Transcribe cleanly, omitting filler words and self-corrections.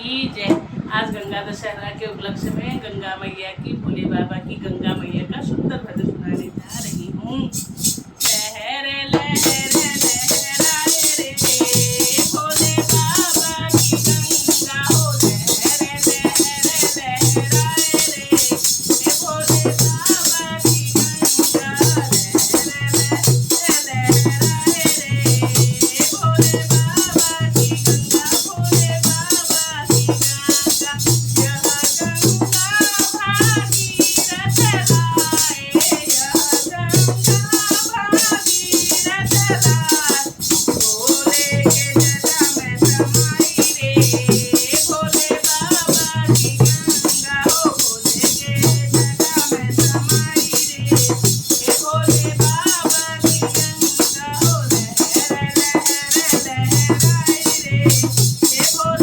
की जय। आज गंगा दशहरा के उपलक्ष्य में गंगा मैया की, भोले बाबा की, गंगा मैया का सुंदर भजन सुनाने जा रही हूँ। लहरे लहरे लहराए रे भोले बाबा की गंगा हो, लहरे लहरे लहराए रे भोले बाबा की गंगा, लहरे लहरे लहराए रे भोले बाबा की गंगा, भोले बाबा की गंगा। यह गंगा भागीरथ लाए, यह गंगा भागीरथ लाए, भोले के जटा में समाई रे भोले बाबा की गंगा हो, भोले के जटा में समाई रे भोले बाबा की गंगा हो, लहरे लहरे लहराए रे भोले